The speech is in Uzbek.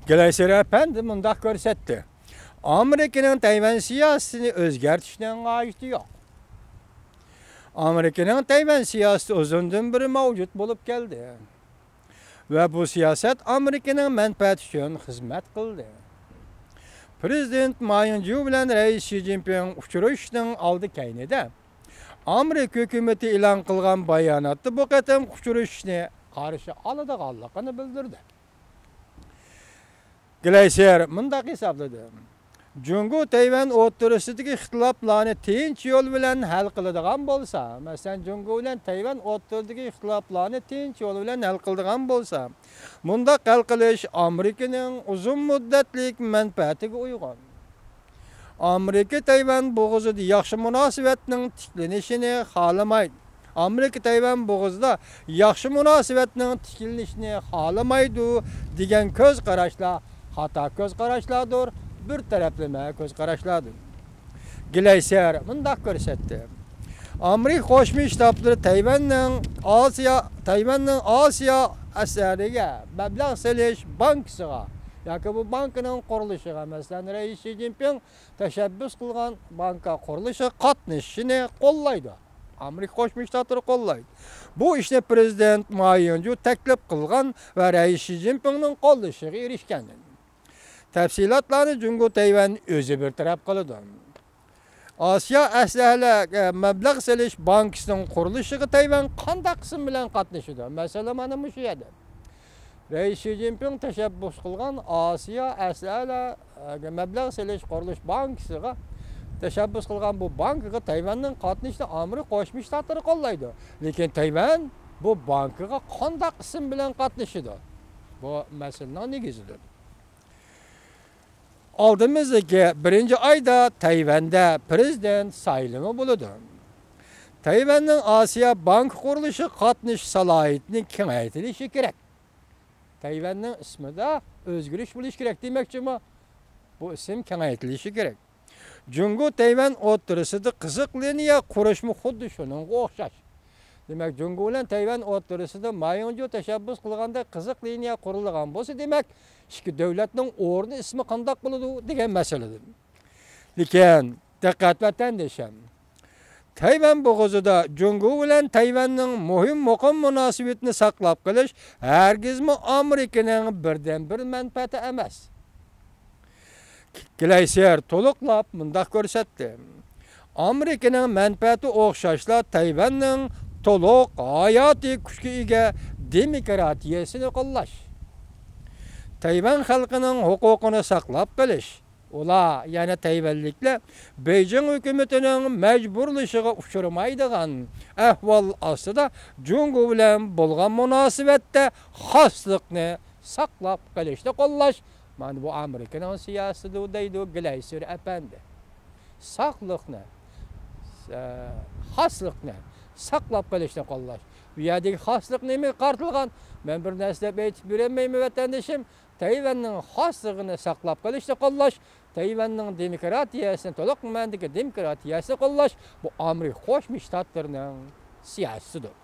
Güleyser Efendi mundaq görsetdi. Amerika'nın Tayvan siyasetini özgertişten gayeti yok. Amerika'nın Tayvan siyaseti uzundan beri mevcut bulup geldi. Ve bu siyaset Amerika'nın menfaati için hizmet kıldı. Prezident Mayıncu bilen Reis Xi Jinping uçuruşdan aldı keynede. Amerika hükümeti ilan kılgan bayanatı bu qatam uçuruşni karşı alıdığanlığını bildirdi. Güleyser mundaq hesapladı. Cungu Tayvan o'rtasidagi ixtiloflarni tinch yo'l bilan hal qiladigan bo'lsa, masalan, Cungu bilan Tayvan o'rtasidagi ixtiloflarni tinch yo'l bilan hal qiladigan bo'lsa, bunda hal qilish Amerikaning uzun muddatlik manfaatiga uyg'un. Amerika Tayvan bo'g'izida yaxshi munosabatning tiklanishini xohlamaydi. Amerika Tayvan bo'g'izida yaxshi munosabatning tiklanishini xohlamaydi degan ko'z qarashlar xato ko'z qarashlardir. Bir taraflama ko'z qarashlardir. Güleyser mundaq ko'rsatdi. Amerika Qo'shma Shtatlari Tayvanning Osiyo asariga mablag' solish bankasiga yoki bu bankning qurilishiga, masalan, Reis Xi Jinping tashabbus qilgan banka qurilishi qatnashishini qo'llaydi. Amerika Qo'shma Shtatlari qo'llaydi. Bu ishni prezident Mayıncu taklif qilgan va Reis Xi Jinpingning qo'llashiga erishgan. Tafsilotlarni Cungu Tayvan o'zi bir taraf qiladi. Osiyo aslahala mablag' solish bankasining qurilishiga Tayvan qanday qism bilan qatnashadi? Masala mana shu yerda. Reis Xi Jinping tashabbus qilgan Osiyo aslahala mablag' solish qurilish bankasiga tashabbus qilgan bu bankaga Tayvanning qatnashida Amerika Qo'shma Shtatlari qo'llaydi. Lekin Tayvan bu bankaga qanday qism bilan qatnashadi? Bu masalaning negizidir. Aldığımızdaki birinci ayda Tayvan'da prezident saylimi bo'ladi. Tayvan'ın Asiya bank qurilishi qatnash salohiyatini kengaytirishi kerak. Tayvan'ın ismida o'zgarish bo'lishi kerak demoqchimi? Bu ism kengaytirishi kerak. Cungu Tayvan o'rtasida qiziq liniya qurishmi xuddi shuningga o'xshash. Demak, Cungu bilan Tayvan o'rtasida Mayıncu tashabbus qilganda qiziq liniya qurilgan bo'lsa, demak, ikki davlatning o'rni ismi qanday bo'ladi degan masaladir. Lekin diqqat vatandoshim. Tayvan bo'g'izida Cungu bilan Tayvanning muhim muqim munosabatini saqlab qolish hargizmi Amerikaning birdan-bir manfaati emas. Güleyser to'liqlab mundaq ko'rsatdi. Amerikaning manfaati o'xshashlar Tayvanning to'liq hayoti kuchga ega demokratiyasini qo'llash. Tayvan xalqining huquqini saqlab qolish. Ular, yana Tayvanliklar Beijing hukumatining majburlashiga uchramaydigan ahvol ostida Cungu bilan bo'lgan munosabatda xoslikni saqlab qolishni qo'llash. Mana bu Amerikaning siyosati deydi Güleyser Efendi. Saqliqni, xoslikni saqlab qolishni qo'llash. Bu yerdagi xoslik nima qartilgan? Men bir narsa aytib bermayman vatandoshim. Tayvanning xosligini saqlab qolishni qo'llash, Tayvanning demokratiyasini to'liq ma'nodagi demokratiyasini qo'llash bu Amerika Qo'shma Shtatlarining siyosatidir.